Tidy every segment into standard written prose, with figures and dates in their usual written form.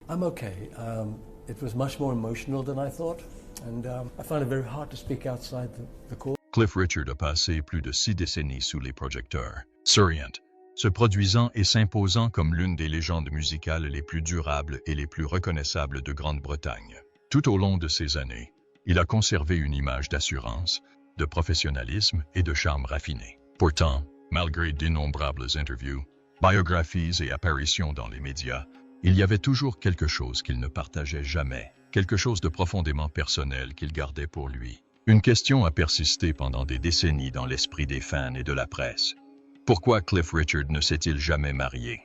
I'm okay. It was much more emotional than I thought, and I found it very hard to speak outside the court. Cliff Richard a passé plus de 6 décennies sous les projecteurs, souriant, se produisant et s'imposant comme l'une des légendes musicales les plus durables et les plus reconnaissables de Grande-Bretagne. Tout au long de ces années, il a conservé une image d'assurance, de professionnalisme et de charme raffiné. Pourtant, malgré d'innombrables interviews, biographies et apparitions dans les médias, il y avait toujours quelque chose qu'il ne partageait jamais, quelque chose de profondément personnel qu'il gardait pour lui. Une question a persisté pendant des décennies dans l'esprit des fans et de la presse. Pourquoi Cliff Richard ne s'est-il jamais marié?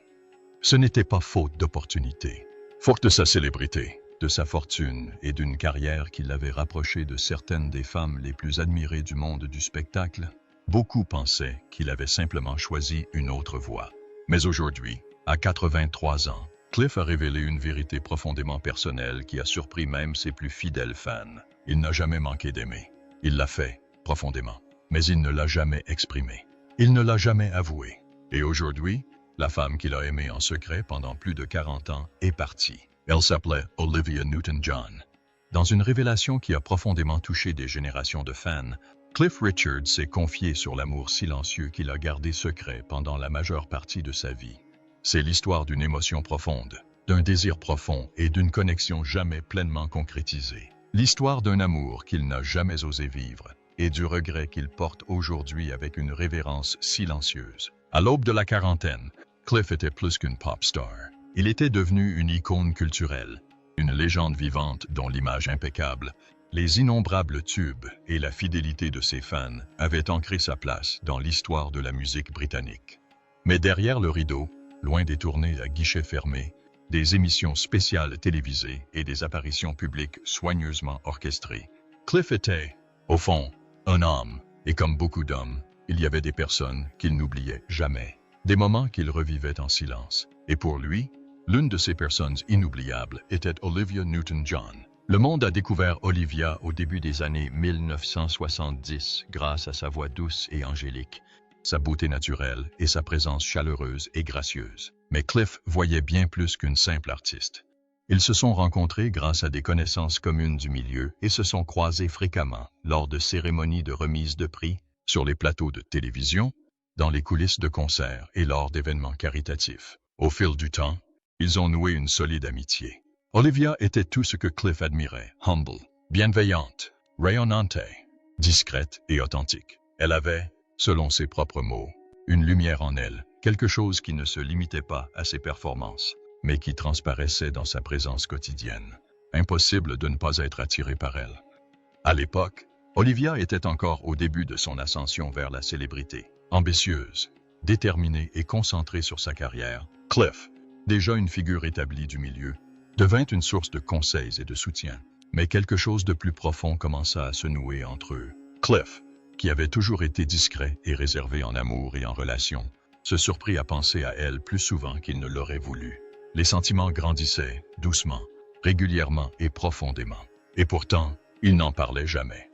Ce n'était pas faute d'opportunité. Fort de sa célébrité, de sa fortune et d'une carrière qui l'avait rapproché de certaines des femmes les plus admirées du monde du spectacle, beaucoup pensaient qu'il avait simplement choisi une autre voie. Mais aujourd'hui, à 83 ans, Cliff a révélé une vérité profondément personnelle qui a surpris même ses plus fidèles fans. Il n'a jamais manqué d'aimer. Il l'a fait, profondément. Mais il ne l'a jamais exprimé. Il ne l'a jamais avoué. Et aujourd'hui, la femme qu'il a aimée en secret pendant plus de 40 ans est partie. Elle s'appelait Olivia Newton-John. Dans une révélation qui a profondément touché des générations de fans, Cliff Richard s'est confié sur l'amour silencieux qu'il a gardé secret pendant la majeure partie de sa vie. C'est l'histoire d'une émotion profonde, d'un désir profond et d'une connexion jamais pleinement concrétisée. L'histoire d'un amour qu'il n'a jamais osé vivre et du regret qu'il porte aujourd'hui avec une révérence silencieuse. À l'aube de la quarantaine, Cliff était plus qu'une pop star. Il était devenu une icône culturelle, une légende vivante dont l'image impeccable, les innombrables tubes et la fidélité de ses fans avaient ancré sa place dans l'histoire de la musique britannique. Mais derrière le rideau, loin des tournées à guichets fermés, des émissions spéciales télévisées et des apparitions publiques soigneusement orchestrées, Cliff était, au fond, un homme, et comme beaucoup d'hommes, il y avait des personnes qu'il n'oubliait jamais, des moments qu'il revivait en silence. Et pour lui, l'une de ces personnes inoubliables était Olivia Newton-John. Le monde a découvert Olivia au début des années 1970 grâce à sa voix douce et angélique, sa beauté naturelle et sa présence chaleureuse et gracieuse. Mais Cliff voyait bien plus qu'une simple artiste. Ils se sont rencontrés grâce à des connaissances communes du milieu et se sont croisés fréquemment lors de cérémonies de remise de prix, sur les plateaux de télévision, dans les coulisses de concerts et lors d'événements caritatifs. Au fil du temps, ils ont noué une solide amitié. Olivia était tout ce que Cliff admirait, humble, bienveillante, rayonnante, discrète et authentique. Elle avait, selon ses propres mots, une lumière en elle, quelque chose qui ne se limitait pas à ses performances, mais qui transparaissait dans sa présence quotidienne. Impossible de ne pas être attiré par elle. À l'époque, Olivia était encore au début de son ascension vers la célébrité. Ambitieuse, déterminée et concentrée sur sa carrière, Cliff, déjà une figure établie du milieu, devint une source de conseils et de soutien. Mais quelque chose de plus profond commença à se nouer entre eux. Cliff, qui avait toujours été discret et réservé en amour et en relation, se surprit à penser à elle plus souvent qu'il ne l'aurait voulu. Les sentiments grandissaient, doucement, régulièrement et profondément. Et pourtant, il n'en parlait jamais.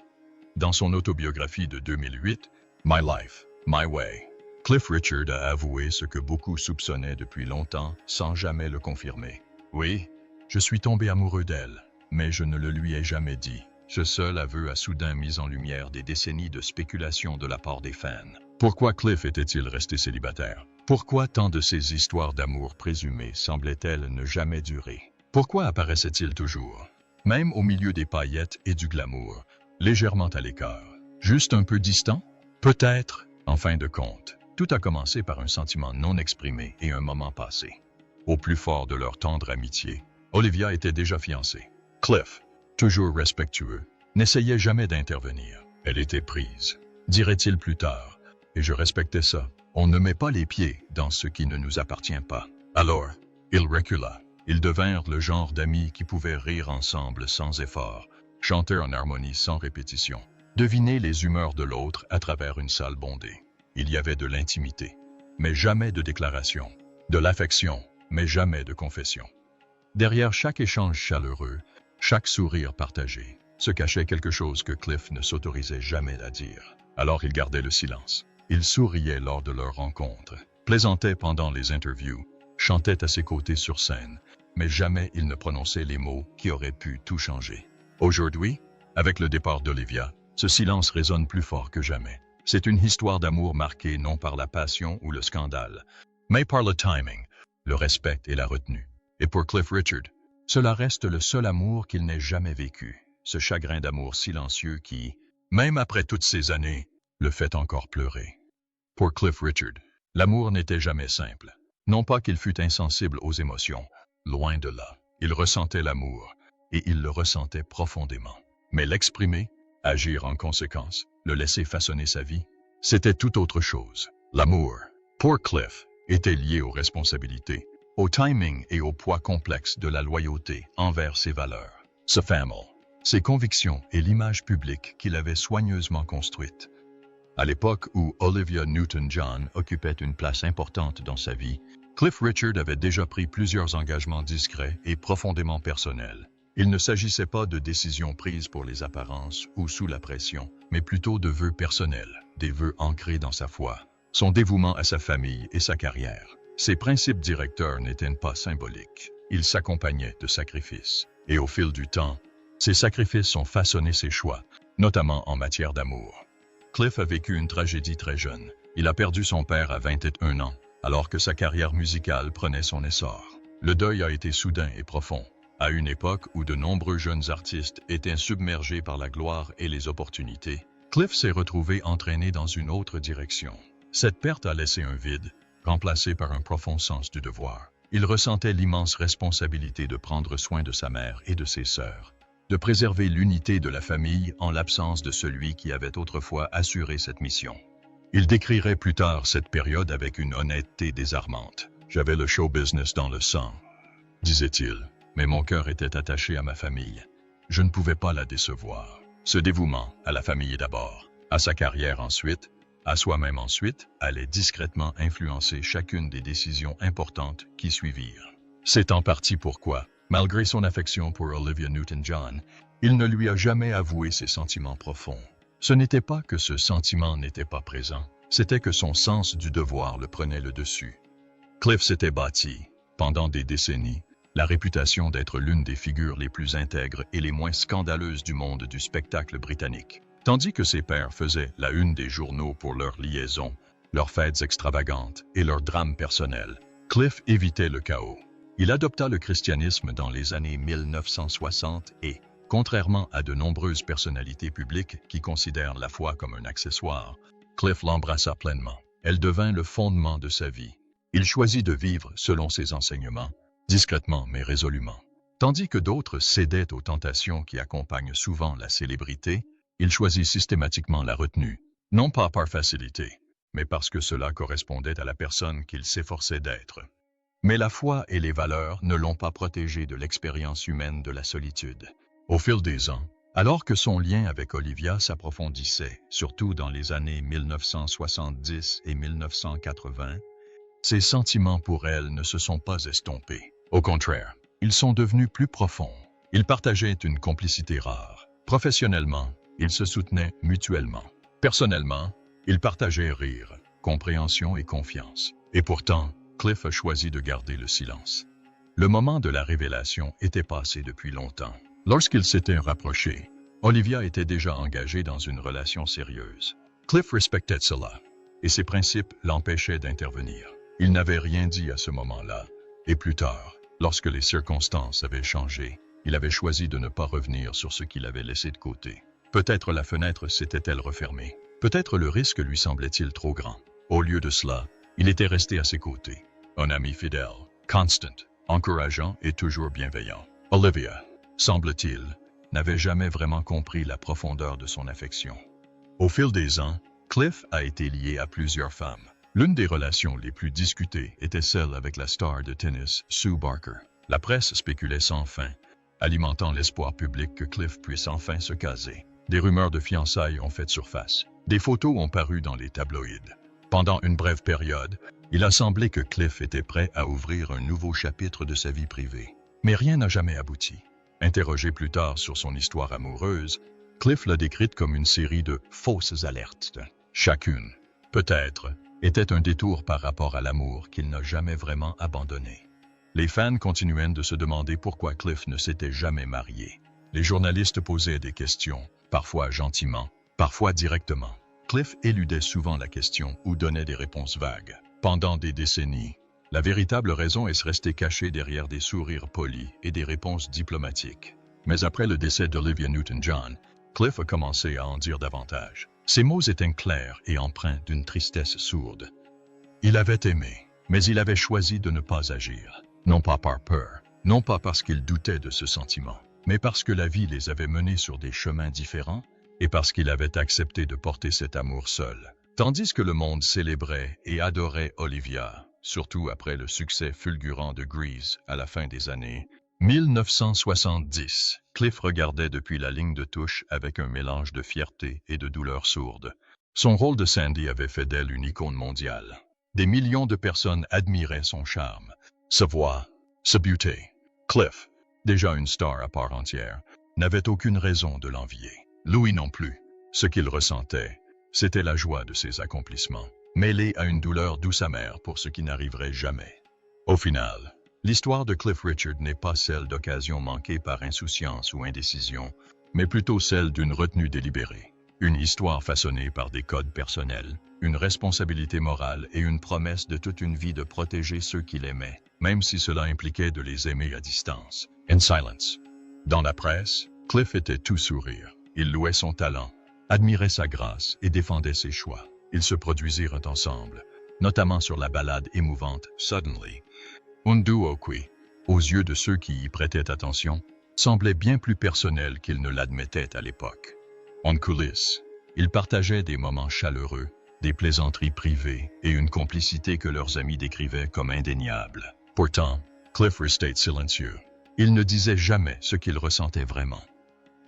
Dans son autobiographie de 2008, My Life, My Way, Cliff Richard a avoué ce que beaucoup soupçonnaient depuis longtemps sans jamais le confirmer. Oui, je suis tombé amoureux d'elle, mais je ne le lui ai jamais dit. Ce seul aveu a soudain mis en lumière des décennies de spéculation de la part des fans. Pourquoi Cliff était-il resté célibataire? Pourquoi tant de ces histoires d'amour présumées semblaient-elles ne jamais durer? Pourquoi apparaissait-il toujours, même au milieu des paillettes et du glamour, légèrement à l'écart? Juste un peu distant? Peut-être, en fin de compte, tout a commencé par un sentiment non exprimé et un moment passé. Au plus fort de leur tendre amitié, Olivia était déjà fiancée. Cliff, toujours respectueux, n'essayait jamais d'intervenir. Elle était prise, dirait-il plus tard, et je respectais ça. On ne met pas les pieds dans ce qui ne nous appartient pas. Alors, il recula. Ils devinrent le genre d'amis qui pouvaient rire ensemble sans effort, chanter en harmonie sans répétition, deviner les humeurs de l'autre à travers une salle bondée. Il y avait de l'intimité, mais jamais de déclaration, de l'affection, mais jamais de confession. Derrière chaque échange chaleureux, chaque sourire partagé, se cachait quelque chose que Cliff ne s'autorisait jamais à dire. Alors il gardait le silence. Il souriait lors de leur rencontre, plaisantait pendant les interviews, chantait à ses côtés sur scène, mais jamais il ne prononçait les mots qui auraient pu tout changer. Aujourd'hui, avec le départ d'Olivia, ce silence résonne plus fort que jamais. C'est une histoire d'amour marquée non par la passion ou le scandale, mais par le timing, le respect et la retenue. Et pour Cliff Richard, cela reste le seul amour qu'il n'ait jamais vécu, ce chagrin d'amour silencieux qui, même après toutes ces années, le fait encore pleurer. Pour Cliff Richard, l'amour n'était jamais simple. Non pas qu'il fût insensible aux émotions, loin de là. Il ressentait l'amour, et il le ressentait profondément. Mais l'exprimer, agir en conséquence, le laisser façonner sa vie, c'était tout autre chose. L'amour, pour Cliff, était lié aux responsabilités, au timing et au poids complexe de la loyauté envers ses valeurs, sa famille, ses convictions et l'image publique qu'il avait soigneusement construite. À l'époque où Olivia Newton-John occupait une place importante dans sa vie, Cliff Richard avait déjà pris plusieurs engagements discrets et profondément personnels. Il ne s'agissait pas de décisions prises pour les apparences ou sous la pression, mais plutôt de vœux personnels, des vœux ancrés dans sa foi, son dévouement à sa famille et sa carrière. Ses principes directeurs n'étaient pas symboliques, ils s'accompagnaient de sacrifices. Et au fil du temps, ces sacrifices ont façonné ses choix, notamment en matière d'amour. Cliff a vécu une tragédie très jeune. Il a perdu son père à 21 ans, alors que sa carrière musicale prenait son essor. Le deuil a été soudain et profond, à une époque où de nombreux jeunes artistes étaient submergés par la gloire et les opportunités. Cliff s'est retrouvé entraîné dans une autre direction. Cette perte a laissé un vide, remplacé par un profond sens du devoir. Il ressentait l'immense responsabilité de prendre soin de sa mère et de ses sœurs, de préserver l'unité de la famille en l'absence de celui qui avait autrefois assuré cette mission. Il décrirait plus tard cette période avec une honnêteté désarmante. « J'avais le show business dans le sang, disait-il, mais mon cœur était attaché à ma famille. Je ne pouvais pas la décevoir. » Ce dévouement, à la famille d'abord, à sa carrière ensuite, à soi-même ensuite, allait discrètement influencer chacune des décisions importantes qui suivirent. C'est en partie pourquoi, malgré son affection pour Olivia Newton-John, il ne lui a jamais avoué ses sentiments profonds. Ce n'était pas que ce sentiment n'était pas présent, c'était que son sens du devoir le prenait le dessus. Cliff s'était bâti, pendant des décennies, la réputation d'être l'une des figures les plus intègres et les moins scandaleuses du monde du spectacle britannique. Tandis que ses pairs faisaient la une des journaux pour leurs liaisons, leurs fêtes extravagantes et leurs drames personnels, Cliff évitait le chaos. Il adopta le christianisme dans les années 1960 et, contrairement à de nombreuses personnalités publiques qui considèrent la foi comme un accessoire, Cliff l'embrassa pleinement. Elle devint le fondement de sa vie. Il choisit de vivre selon ses enseignements, discrètement mais résolument. Tandis que d'autres cédaient aux tentations qui accompagnent souvent la célébrité, il choisit systématiquement la retenue, non pas par facilité, mais parce que cela correspondait à la personne qu'il s'efforçait d'être. Mais la foi et les valeurs ne l'ont pas protégé de l'expérience humaine de la solitude. Au fil des ans, alors que son lien avec Olivia s'approfondissait, surtout dans les années 1970 et 1980, ses sentiments pour elle ne se sont pas estompés. Au contraire, ils sont devenus plus profonds. Ils partageaient une complicité rare. Professionnellement, ils se soutenaient mutuellement. Personnellement, ils partageaient rire, compréhension et confiance. Et pourtant, Cliff a choisi de garder le silence. Le moment de la révélation était passé depuis longtemps. Lorsqu'ils s'étaient rapprochés, Olivia était déjà engagée dans une relation sérieuse. Cliff respectait cela, et ses principes l'empêchaient d'intervenir. Il n'avait rien dit à ce moment-là, et plus tard, lorsque les circonstances avaient changé, il avait choisi de ne pas revenir sur ce qu'il avait laissé de côté. Peut-être la fenêtre s'était-elle refermée. Peut-être le risque lui semblait-il trop grand. Au lieu de cela, il était resté à ses côtés. Un ami fidèle, constant, encourageant et toujours bienveillant. Olivia, semble-t-il, n'avait jamais vraiment compris la profondeur de son affection. Au fil des ans, Cliff a été lié à plusieurs femmes. L'une des relations les plus discutées était celle avec la star de tennis Sue Barker. La presse spéculait sans fin, alimentant l'espoir public que Cliff puisse enfin se caser. Des rumeurs de fiançailles ont fait surface. Des photos ont paru dans les tabloïds. Pendant une brève période, il a semblé que Cliff était prêt à ouvrir un nouveau chapitre de sa vie privée. Mais rien n'a jamais abouti. Interrogé plus tard sur son histoire amoureuse, Cliff l'a décrite comme une série de fausses alertes. Chacune, peut-être, était un détour par rapport à l'amour qu'il n'a jamais vraiment abandonné. Les fans continuaient de se demander pourquoi Cliff ne s'était jamais marié. Les journalistes posaient des questions, parfois gentiment, parfois directement. Cliff éludait souvent la question ou donnait des réponses vagues. Pendant des décennies, la véritable raison est restée cachée derrière des sourires polis et des réponses diplomatiques. Mais après le décès d'Olivia Newton-John, Cliff a commencé à en dire davantage. Ses mots étaient clairs et empreints d'une tristesse sourde. Il avait aimé, mais il avait choisi de ne pas agir. Non pas par peur, non pas parce qu'il doutait de ce sentiment, mais parce que la vie les avait menés sur des chemins différents et parce qu'il avait accepté de porter cet amour seul. Tandis que le monde célébrait et adorait Olivia, surtout après le succès fulgurant de Grease à la fin des années 1970, Cliff regardait depuis la ligne de touche avec un mélange de fierté et de douleur sourde. Son rôle de Sandy avait fait d'elle une icône mondiale. Des millions de personnes admiraient son charme, sa voix, sa beauté. Cliff, déjà une star à part entière, n'avait aucune raison de l'envier. Louis non plus. Ce qu'il ressentait, c'était la joie de ses accomplissements, mêlée à une douleur douce amère pour ce qui n'arriverait jamais. Au final, l'histoire de Cliff Richard n'est pas celle d'occasions manquées par insouciance ou indécision, mais plutôt celle d'une retenue délibérée. Une histoire façonnée par des codes personnels, une responsabilité morale et une promesse de toute une vie de protéger ceux qu'il aimait, même si cela impliquait de les aimer à distance. In silence. Dans la presse, Cliff était tout sourire. Il louait son talent, admirait sa grâce et défendait ses choix. Ils se produisirent ensemble, notamment sur la ballade émouvante Suddenly. Un duo qui, aux yeux de ceux qui y prêtaient attention, semblait bien plus personnel qu'ils ne l'admettaient à l'époque. En coulisses, ils partageaient des moments chaleureux, des plaisanteries privées et une complicité que leurs amis décrivaient comme indéniable. Pourtant, Cliff restait silencieux. Il ne disait jamais ce qu'il ressentait vraiment.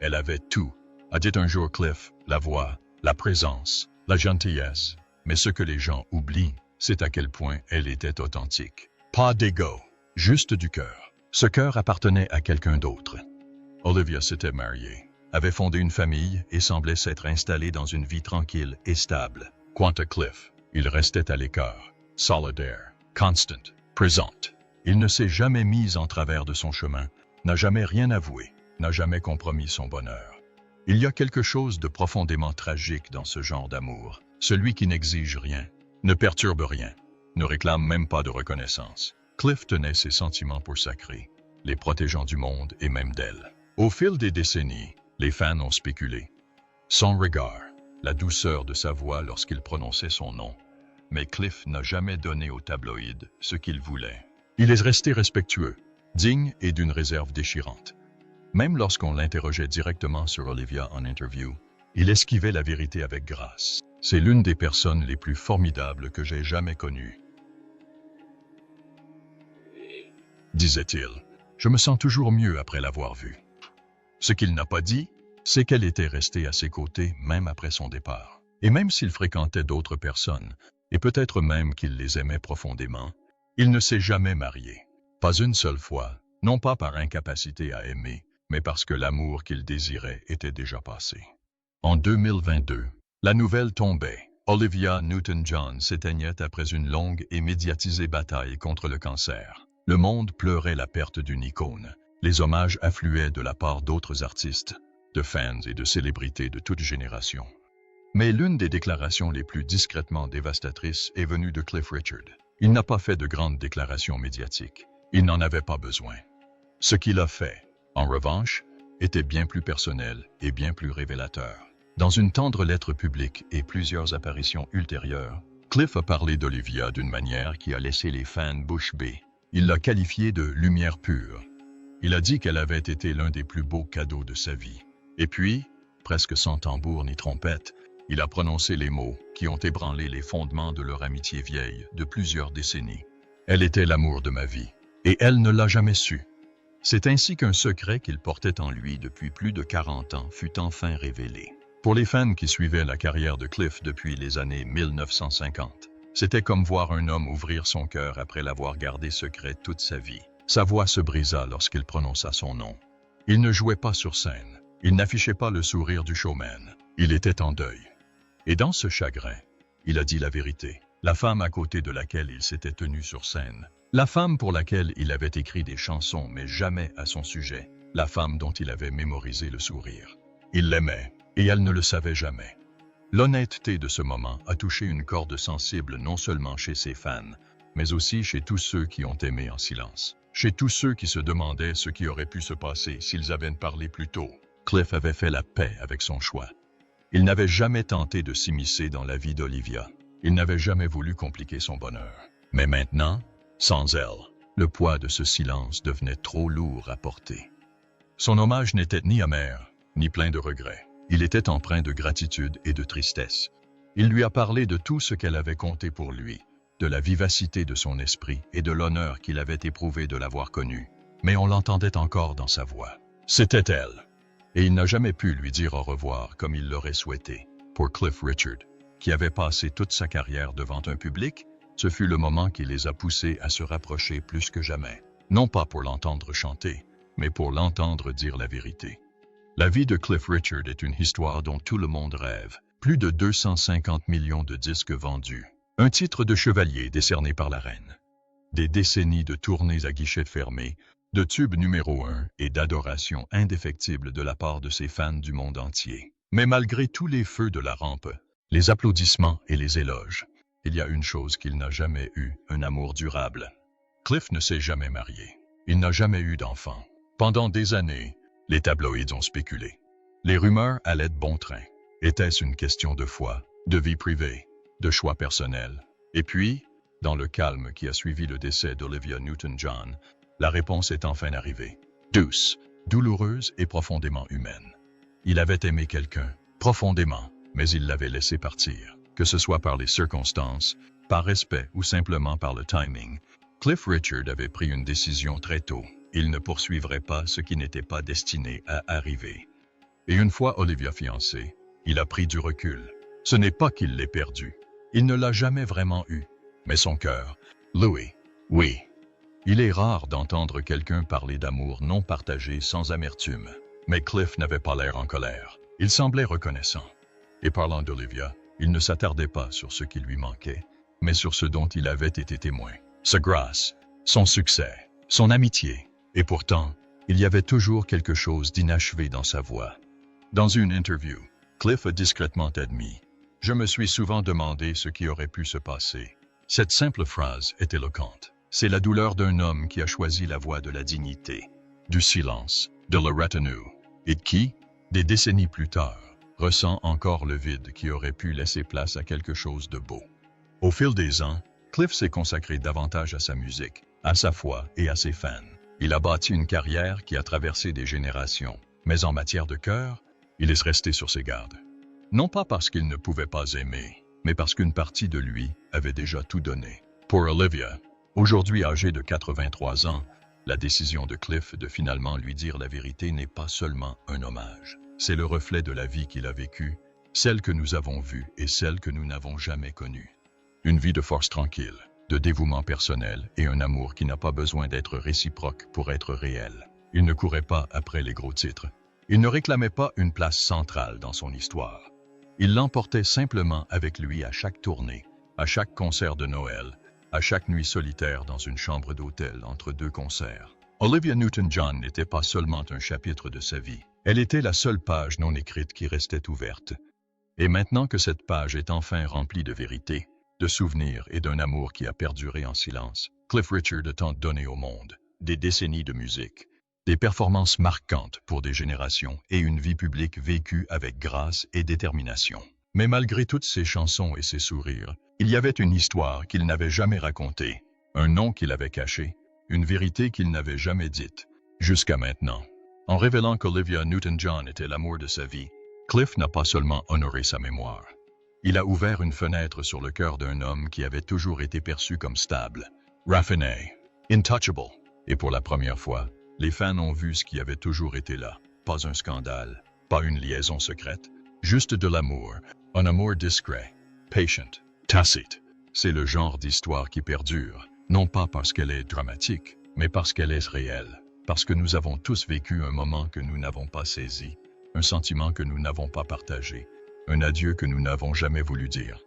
Elle avait tout, a dit un jour Cliff, la voix, la présence, la gentillesse. Mais ce que les gens oublient, c'est à quel point elle était authentique. Pas d'ego, juste du cœur. Ce cœur appartenait à quelqu'un d'autre. Olivia s'était mariée, avait fondé une famille et semblait s'être installée dans une vie tranquille et stable. Quant à Cliff, il restait à l'écart, solidaire, constant, présent. Il ne s'est jamais mis en travers de son chemin, n'a jamais rien avoué, n'a jamais compromis son bonheur. Il y a quelque chose de profondément tragique dans ce genre d'amour. Celui qui n'exige rien, ne perturbe rien, ne réclame même pas de reconnaissance. Cliff tenait ses sentiments pour sacrés, les protégeant du monde et même d'elle. Au fil des décennies, les fans ont spéculé. Son regard, la douceur de sa voix lorsqu'il prononçait son nom. Mais Cliff n'a jamais donné aux tabloïds ce qu'il voulait. Il est resté respectueux, digne et d'une réserve déchirante. Même lorsqu'on l'interrogeait directement sur Olivia en interview, il esquivait la vérité avec grâce. C'est l'une des personnes les plus formidables que j'ai jamais connues. Disait-il, je me sens toujours mieux après l'avoir vue. Ce qu'il n'a pas dit, c'est qu'elle était restée à ses côtés même après son départ. Et même s'il fréquentait d'autres personnes, et peut-être même qu'il les aimait profondément, il ne s'est jamais marié. Pas une seule fois, non pas par incapacité à aimer, mais parce que l'amour qu'il désirait était déjà passé. En 2022, la nouvelle tombait. Olivia Newton-John s'éteignait après une longue et médiatisée bataille contre le cancer. Le monde pleurait la perte d'une icône. Les hommages affluaient de la part d'autres artistes, de fans et de célébrités de toute génération. Mais l'une des déclarations les plus discrètement dévastatrices est venue de Cliff Richard. Il n'a pas fait de grandes déclarations médiatiques. Il n'en avait pas besoin. Ce qu'il a fait, en revanche, était bien plus personnel et bien plus révélateur. Dans une tendre lettre publique et plusieurs apparitions ultérieures, Cliff a parlé d'Olivia d'une manière qui a laissé les fans bouche bée. Il l'a qualifiée de « lumière pure ». Il a dit qu'elle avait été l'un des plus beaux cadeaux de sa vie. Et puis, presque sans tambour ni trompette, il a prononcé les mots qui ont ébranlé les fondements de leur amitié vieille de plusieurs décennies. Elle était l'amour de ma vie, et elle ne l'a jamais su. C'est ainsi qu'un secret qu'il portait en lui depuis plus de 40 ans fut enfin révélé. Pour les fans qui suivaient la carrière de Cliff depuis les années 1950, c'était comme voir un homme ouvrir son cœur après l'avoir gardé secret toute sa vie. Sa voix se brisa lorsqu'il prononça son nom. Il ne jouait pas sur scène. Il n'affichait pas le sourire du showman. Il était en deuil. Et dans ce chagrin, il a dit la vérité. La femme à côté de laquelle il s'était tenu sur scène La femme pour laquelle il avait écrit des chansons mais jamais à son sujet. La femme dont il avait mémorisé le sourire. Il l'aimait, et elle ne le savait jamais. L'honnêteté de ce moment a touché une corde sensible non seulement chez ses fans, mais aussi chez tous ceux qui ont aimé en silence. Chez tous ceux qui se demandaient ce qui aurait pu se passer s'ils avaient parlé plus tôt. Cliff avait fait la paix avec son choix. Il n'avait jamais tenté de s'immiscer dans la vie d'Olivia. Il n'avait jamais voulu compliquer son bonheur. Mais maintenant, sans elle, le poids de ce silence devenait trop lourd à porter. Son hommage n'était ni amer, ni plein de regrets. Il était empreint de gratitude et de tristesse. Il lui a parlé de tout ce qu'elle avait compté pour lui, de la vivacité de son esprit et de l'honneur qu'il avait éprouvé de l'avoir connue. Mais on l'entendait encore dans sa voix. C'était elle. Et il n'a jamais pu lui dire au revoir comme il l'aurait souhaité. Pour Cliff Richard, qui avait passé toute sa carrière devant un public, ce fut le moment qui les a poussés à se rapprocher plus que jamais. Non pas pour l'entendre chanter, mais pour l'entendre dire la vérité. La vie de Cliff Richard est une histoire dont tout le monde rêve. Plus de 250 millions de disques vendus. Un titre de chevalier décerné par la reine. Des décennies de tournées à guichets fermés, de tubes numéro 1 et d'adoration indéfectible de la part de ses fans du monde entier. Mais malgré tous les feux de la rampe, les applaudissements et les éloges, il y a une chose qu'il n'a jamais eue, un amour durable. Cliff ne s'est jamais marié. Il n'a jamais eu d'enfant. Pendant des années, les tabloïds ont spéculé. Les rumeurs allaient de bon train. Était-ce une question de foi, de vie privée, de choix personnel? Et puis, dans le calme qui a suivi le décès d'Olivia Newton-John, la réponse est enfin arrivée. Douce, douloureuse et profondément humaine. Il avait aimé quelqu'un, profondément, mais il l'avait laissé partir. Que ce soit par les circonstances, par respect ou simplement par le timing, Cliff Richard avait pris une décision très tôt. Il ne poursuivrait pas ce qui n'était pas destiné à arriver. Et une fois Olivia fiancée, il a pris du recul. Ce n'est pas qu'il l'ait perdu. Il ne l'a jamais vraiment eu. Mais son cœur, Louis, oui. Il est rare d'entendre quelqu'un parler d'amour non partagé sans amertume. Mais Cliff n'avait pas l'air en colère. Il semblait reconnaissant. Et parlant d'Olivia, il ne s'attardait pas sur ce qui lui manquait, mais sur ce dont il avait été témoin. Sa grâce, son succès, son amitié. Et pourtant, il y avait toujours quelque chose d'inachevé dans sa voix. Dans une interview, Cliff a discrètement admis « Je me suis souvent demandé ce qui aurait pu se passer. » Cette simple phrase est éloquente. C'est la douleur d'un homme qui a choisi la voie de la dignité, du silence, de la retenue, et qui, des décennies plus tard, ressent encore le vide qui aurait pu laisser place à quelque chose de beau. Au fil des ans, Cliff s'est consacré davantage à sa musique, à sa foi et à ses fans. Il a bâti une carrière qui a traversé des générations, mais en matière de cœur, il est resté sur ses gardes. Non pas parce qu'il ne pouvait pas aimer, mais parce qu'une partie de lui avait déjà tout donné. Pour Olivia, aujourd'hui âgée de 83 ans, la décision de Cliff de finalement lui dire la vérité n'est pas seulement un hommage. C'est le reflet de la vie qu'il a vécue, celle que nous avons vue et celle que nous n'avons jamais connue. Une vie de force tranquille, de dévouement personnel et un amour qui n'a pas besoin d'être réciproque pour être réel. Il ne courait pas après les gros titres. Il ne réclamait pas une place centrale dans son histoire. Il l'emportait simplement avec lui à chaque tournée, à chaque concert de Noël, à chaque nuit solitaire dans une chambre d'hôtel entre deux concerts. Olivia Newton-John n'était pas seulement un chapitre de sa vie. Elle était la seule page non écrite qui restait ouverte. Et maintenant que cette page est enfin remplie de vérité, de souvenirs et d'un amour qui a perduré en silence, Cliff Richard a tant donné au monde, des décennies de musique, des performances marquantes pour des générations et une vie publique vécue avec grâce et détermination. Mais malgré toutes ces chansons et ces sourires, il y avait une histoire qu'il n'avait jamais racontée, un nom qu'il avait caché, une vérité qu'il n'avait jamais dite, jusqu'à maintenant. En révélant qu'Olivia Newton-John était l'amour de sa vie, Cliff n'a pas seulement honoré sa mémoire. Il a ouvert une fenêtre sur le cœur d'un homme qui avait toujours été perçu comme stable, raffiné, intouchable. Et pour la première fois, les fans ont vu ce qui avait toujours été là. Pas un scandale, pas une liaison secrète, juste de l'amour, un amour discret, patient, tacite. C'est le genre d'histoire qui perdure, non pas parce qu'elle est dramatique, mais parce qu'elle est réelle. Parce que nous avons tous vécu un moment que nous n'avons pas saisi, un sentiment que nous n'avons pas partagé, un adieu que nous n'avons jamais voulu dire.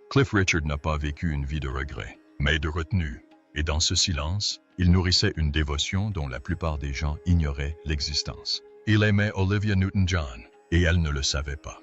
Cliff Richard n'a pas vécu une vie de regret, mais de retenue, Et dans ce silence, il nourrissait une dévotion dont la plupart des gens ignoraient l'existence. Il aimait Olivia Newton-John, et elle ne le savait pas.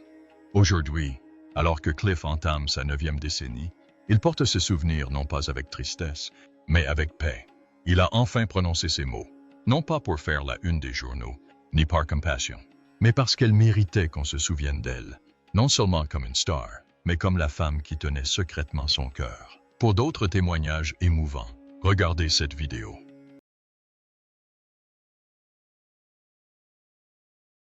Aujourd'hui, alors que Cliff entame sa 9e décennie, il porte ce souvenir non pas avec tristesse, mais avec paix. Il a enfin prononcé ces mots, non pas pour faire la une des journaux, ni par compassion, mais parce qu'elle méritait qu'on se souvienne d'elle, non seulement comme une star, mais comme la femme qui tenait secrètement son cœur. Pour d'autres témoignages émouvants, regardez cette vidéo.